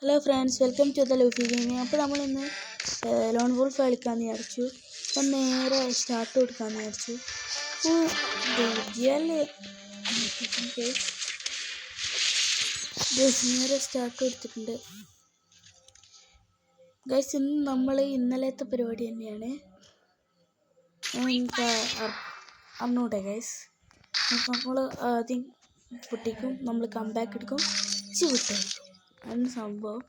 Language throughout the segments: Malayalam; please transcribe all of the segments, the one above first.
Hello friends, welcome to the Luffy gaming. അപ്പോൾ നമ്മളിന്ന് ലോൺ വോൾഫ് കളിക്കാമെന്ന് വിചാരിച്ചു. അപ്പം നേരെ സ്റ്റാർട്ട് കൊടുക്കാമെന്ന് വിചാരിച്ചു. നേരെ സ്റ്റാർട്ട് കൊടുത്തിട്ടുണ്ട് ഗൈസ്. ഇന്ന് നമ്മൾ ഇന്നലത്തെ പരിപാടി തന്നെയാണ്. എനിക്ക് അറിഞ്ഞൂടെ ഗൈസ്. നമ്മൾ ആദ്യം പൊട്ടിക്കും, നമ്മൾ കംബാക്ക് എടുക്കും, വിട്ടായിരിക്കും. അതാണ് സംഭവം.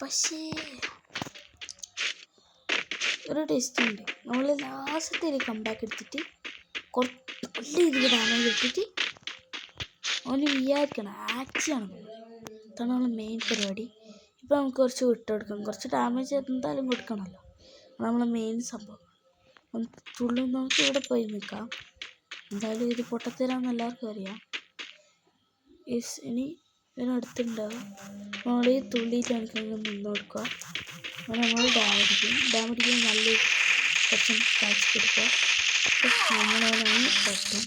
പക്ഷേ ഒരു ടെസ്റ്റ് ഉണ്ട്. നമ്മൾ ലാസ്റ്റത്തെ ഒരു കംബാക്ക് എടുത്തിട്ട് കുറച്ച് നല്ല രീതിയിൽ ഡാമേജ് എടുത്തിട്ട് അവന് വിചാരിക്കണം ആക്സിയാണ്. അതാണ് നമ്മൾ മെയിൻ പരിപാടി. ഇപ്പം നമുക്ക് കുറച്ച് വിട്ടെടുക്കാം, കുറച്ച് ഡാമേജ് എന്തായാലും കൊടുക്കണമല്ലോ. നമ്മളെ മെയിൻ സംഭവം. തുള്ളി നമുക്ക് ഇവിടെ പോയി നിൽക്കാം. എന്തായാലും ഇത് പൊട്ടത്തരാന്ന് എല്ലാവർക്കും അറിയാം. ഇനി ഇതിനടുത്തുണ്ടാവും. നമ്മൾ ഈ തുള്ളിയിട്ട് എനിക്കങ്ങ് നിന്ന് കൊടുക്കുക. അപ്പോൾ നമ്മൾ ഡാമടിക്കും നല്ല കുറച്ചും കാഴ്ചക്കെടുക്കുക. നമ്മളതിനാണ് പറ്റും.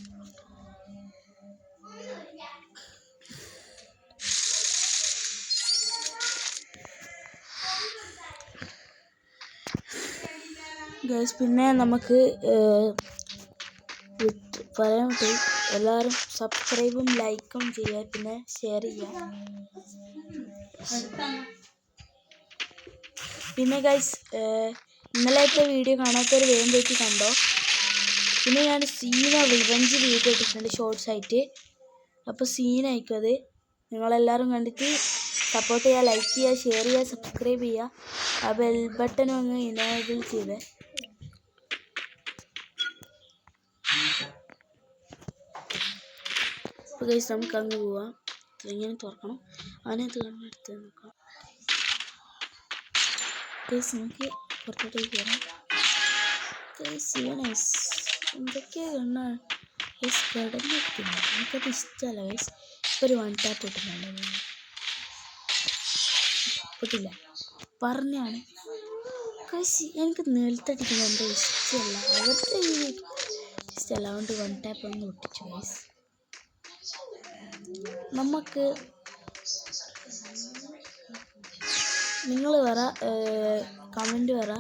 ഗൈസ്, പിന്നെ നമുക്ക് പറയാൻ പറ്റും, എല്ലാവരും സബ്സ്ക്രൈബും ലൈക്കും ചെയ്യുക, പിന്നെ ഷെയർ ചെയ്യുക. പിന്നെ ഗൈസ്, ഇന്നലത്തെ വീഡിയോ കാണാത്തവർ വേഗം പോയിട്ട് കണ്ടോ. പിന്നെ ഞാൻ സീന റിവഞ്ച് വീഡിയോ ഇട്ടിട്ടുണ്ട് ഷോർട്സ് ആയിട്ട്. അപ്പോൾ സീൻ ആയിരിക്കും അത്. നിങ്ങളെല്ലാവരും കണ്ടിട്ട് സപ്പോർട്ട് ചെയ്യുക, ലൈക്ക് ചെയ്യുക, ഷെയർ ചെയ്യുക, സബ്സ്ക്രൈബ് ചെയ്യുക. ആ ബെൽ ബട്ടനും അങ്ങ് ഇനേബിൾ ചെയ്തേ. അപ്പോൾ ഗൈസ്, നമുക്ക് അങ്ങ് പോവാം. ഇങ്ങനെ തുറക്കണം, അതിനകത്ത് കണ്ണെടുത്ത് നോക്കാം. ഗൈസ്, നമുക്ക് പുറത്തോട്ടേക്ക് കയറാം. ഗൈസ്, എന്തൊക്കെയാ കണ്ണാണ് ഗൈസ് കിടന്നിരിക്കുന്നു. എനിക്കത് ഇഷ്ടമല്ല ഗൈസ്. ഇപ്പോൾ ഒരു 1 ടാപ്പ് ഇട്ടുന്നുണ്ട്. പൊട്ടില്ല പറഞ്ഞാണ് ഗൈസ്. എനിക്ക് നിലത്തടിക്കുന്നത് എൻ്റെ ഇഷ്ടമല്ല, അവരുടെ ഇഷ്ടമല്ല. അതുകൊണ്ട് 1 ടാപ്പ് ഒന്ന് ഒട്ടിച്ചു ഗൈസ്. നമുക്ക് നിങ്ങൾ പറ, കമൻറ്റ് പറ,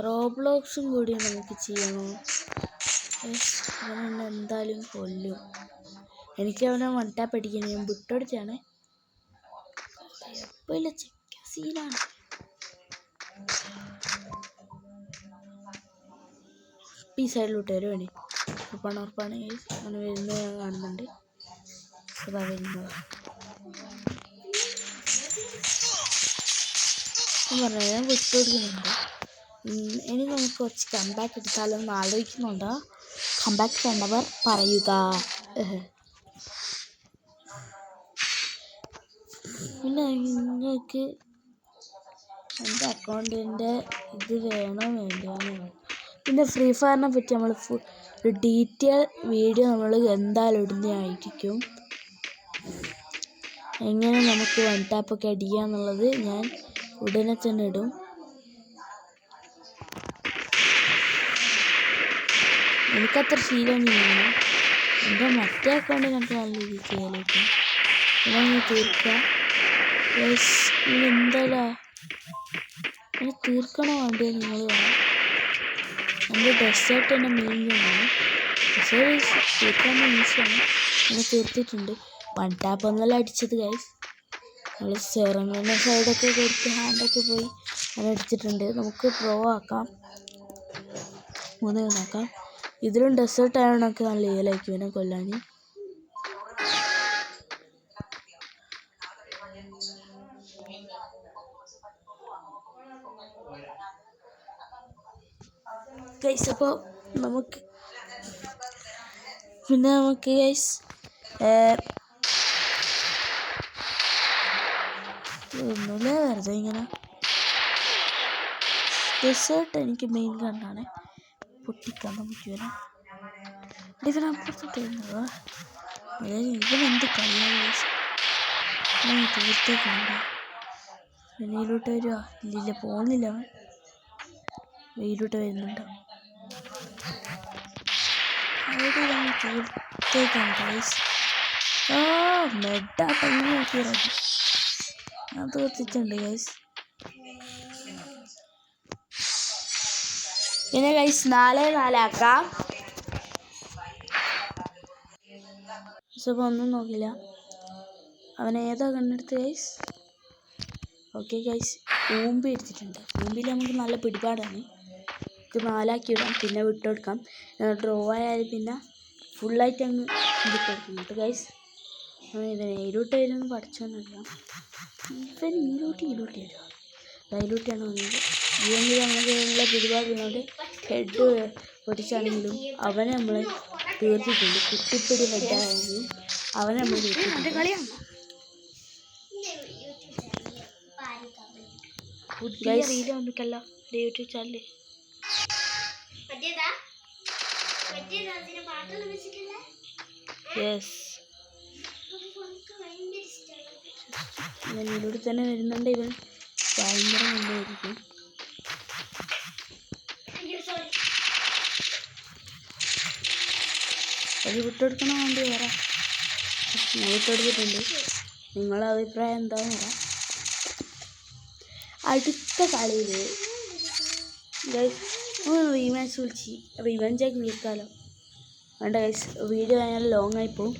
റോബ്ലോക്സും കൂടി നമുക്ക് ചെയ്യണോ. അവനെ എന്തായാലും കൊല്ലും. എനിക്ക് അവനെ 1 ടാപ്പ് അടിക്കണം. ഞാൻ വിട്ടടിച്ചാണ്. എപ്പോഴും സീനാണ്. ഈ സൈഡിലോട്ട് വരുവാണ്. ഉറപ്പാണ് അങ്ങനെ വരുന്നത് ഞാൻ കാണുന്നുണ്ട്. അതാ വരുന്നത്. ഞാൻ വിട്ടുകൊടുക്കുന്നുണ്ട്. ഇനി നമുക്ക് കുറച്ച് കംബാക്ക് എടുത്താലോ എന്ന് ആലോചിക്കുന്നുണ്ട്. കംബാക്ക് വേണ്ടവർ പറയുക. പിന്നെ നിങ്ങൾക്ക് എൻ്റെ അക്കൗണ്ടിൻ്റെ ഇത് വേണോ വേണ്ടോന്ന്. പിന്നെ ഫ്രീ ഫയറിനെ പറ്റി നമ്മൾ ഒരു ഡീറ്റെയിൽ വീഡിയോ നമ്മൾ എന്തായാലും ഇടുന്നതായിരിക്കും. എങ്ങനെ നമുക്ക് 1 ടാപ്പൊക്കെ അടിക്കുക എന്നുള്ളത് ഞാൻ ഉടനെ തന്നെ ഇടും. എനിക്കത്ര ശീലമൊന്നുമില്ല. എൻ്റെ മറ്റേ അക്കൗണ്ടിനൊക്കെ നല്ല രീതിയിൽ ചെയ്യാനായിട്ട് ഇങ്ങനെ തീർക്കുക. എന്തായാലും ഇങ്ങനെ തീർക്കണോ വേണ്ടിയോ നിങ്ങൾ വേണം. എൻ്റെ ഡെസേർട്ട് എൻ്റെ മെയിൻ ഗെയിമാണ്. ഡെസേർട്ട് തീർക്കാൻ ഈസിയാണ്. അങ്ങനെ തീർത്തിട്ടുണ്ട്. 1 ടാപ്പ് ഒന്നല്ല അടിച്ചത് ഗൈസ്. നമ്മൾ സെറങ്ങനെ സൈഡൊക്കെ കൊടുത്ത് ഹാൻഡൊക്കെ പോയി അങ്ങനെ അടിച്ചിട്ടുണ്ട്. നമുക്ക് പ്രോ ആക്കാം, 3 നോക്കാം. ഇതിലും ഡെസേർട്ട് ആയതുകൊണ്ടൊക്കെ നല്ല ഏലായിരിക്കും ഇവനെ കൊല്ലാൻ. ഗൈസ്, അപ്പോൾ നമുക്ക് ഗൈസ് ഒന്നുമില്ല, വെറുതെ ഇങ്ങനെ ഡെസേർട്ട് എനിക്ക് മെയിൻ കണ്ടാണ്. പൊട്ടിക്കാൻ നമുക്ക് വരാം. ഇതിനപ്പുറത്തോട്ട് വരുന്നത് ഇവനെന്ത് കളിയാണ് തീർത്തേക്കുണ്ട്. വെളിയിലോട്ട് വരുക. ഇല്ല, പോകുന്നില്ല. അവൻ വെയിലോട്ട് വരുന്നുണ്ട്. തീർത്തേക്കാണ് ഗൈസ്. മെഡാ ടൈം നോക്കിയത് അത് തീർത്തിട്ടുണ്ട് ഗൈസ്. പിന്നെ ഗൈസ് 4-4 ആക്കാം. ഒന്നും നോക്കില്ല. അവൻ ഏതാ കണ്ണെടുത്ത് ഗൈസ്? ഓക്കെ ഗൈസ്, ഊമ്പി എടുത്തിട്ടുണ്ട്. ഊമ്പിൽ നമുക്ക് നല്ല പിടിപാടാണ്. നമുക്ക് 4 ആക്കി ഇടാം, പിന്നെ വിട്ടുകൊടുക്കാം. ഡ്രോ ആയാൽ പിന്നെ ഫുള്ളായിട്ട് അങ്ങ് വിട്ടുകൊടുക്കും കേട്ടോ ഗൈസ്. ഇവൻ ഈലൂട്ടായിരുന്നു പഠിച്ചോന്നറിയാം. ഇവൻ ഈലൂട്ടി വരുമോ? ഈലൂട്ടിയാണ് വന്നത്. ഇവങ്കിൽ നമുക്ക് പിടിപാടുള്ളതുകൊണ്ട് ഹെഡ് പൊട്ടിച്ചാണെങ്കിലും അവനെ നമ്മൾ തീർത്തിട്ടുണ്ട്. കുട്ടിപ്പിടി ഹെഡാണെങ്കിലും അവനെ നമ്മൾ തീർത്തിട്ടുണ്ട്. യൂട്യൂബ് ചാനൽ ഇതിലൂടെ തന്നെ വരുന്നുണ്ട്. ഇവൻ ഭയങ്കര നന്നായിരിക്കും. അത് വിട്ടുകൊടുക്കണോ വേണ്ടി വരാം. ഞാൻ വിട്ടുകൊടുത്തിട്ടുണ്ട്. നിങ്ങളുടെ അഭിപ്രായം എന്താണെന്ന് പറയാം. അടുത്ത കളിയിൽ ഗൈസ് റീമാച്ച് വിളിച്ച് റിവെഞ്ചാക്കി വിളിക്കാമല്ലോ. വേണ്ട ഗൈസ്, വീഡിയോ കഴിഞ്ഞാൽ ലോങ് ആയിപ്പോവും.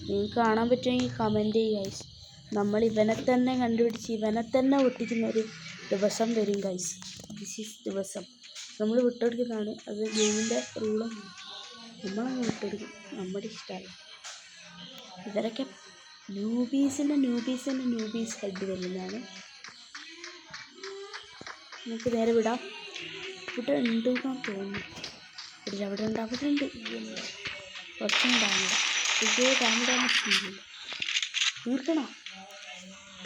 നിങ്ങൾക്ക് കാണാൻ പറ്റുമെങ്കിൽ കമൻറ്റ് ചെയ്യുക ഗൈസ്. നമ്മൾ ഇവനെ തന്നെ കണ്ടുപിടിച്ച് ഇവനെ തന്നെ ഒട്ടിക്കുന്നൊരു ദിവസം വരും ഗൈസ്. ദിസ് ഈസ് ദിവസം നമ്മൾ വിട്ടുകൊടുക്കുന്നതാണ്. അത് ഗെയിമിൻ്റെ റൂളും. നമ്മളങ്ങ് വിട്ടുകൊടുക്കും, നമ്മുടെ ഇഷ്ടമല്ല. ഇവരൊക്കെ ന്യൂബീസ് ഹെഡ് വരുന്നതാണ്. നമുക്ക് നേരെ വിടാം. ഇവിടെ ഉണ്ട് എന്നാണ് തോന്നുന്നു. അവിടെ ഉണ്ട്. കുറച്ചും ഡാമിട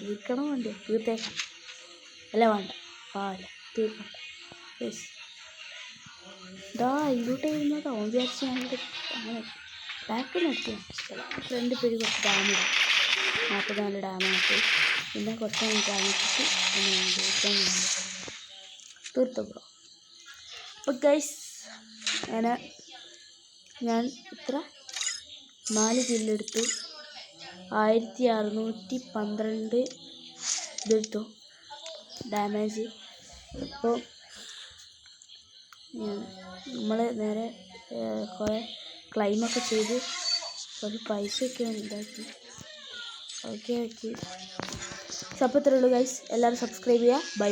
തീർക്കണോ വേണ്ടോ? തീർത്തേക്കാം. അല്ല വേണ്ട, തീർക്കണ്ട. ഇതിലോട്ട് വരുന്നത് ഓൺ വിചാരിച്ച് ഞാനിവിടെ അങ്ങനെ ബാക്കിൽ നിർത്തി. ഫ്രണ്ട് പേര് കുറച്ച് ഡാമിടാം. 44 ഡാമായിട്ട് പിന്നെ കുറച്ച് കാണിച്ചിട്ട് തീർത്തു ബ്രോ. അപ്പോൾ ഗൈസ് അങ്ങനെ ഞാൻ ഇത്ര 4 കില്ലെടുത്തു. 1612 ഇതെടുത്തു ഡാമേജ്. അപ്പോൾ നമ്മൾ നേരെ കുറേ ക്ലൈമൊക്കെ ചെയ്ത് ഒരു പൈസയൊക്കെ ഉണ്ടാക്കി. ഓക്കെ അപ്പോൾ ഇത്രയേ ഉള്ളൂ ഗൈസ്. എല്ലാവരും സബ്സ്ക്രൈബ് ചെയ്യുക. ബൈ.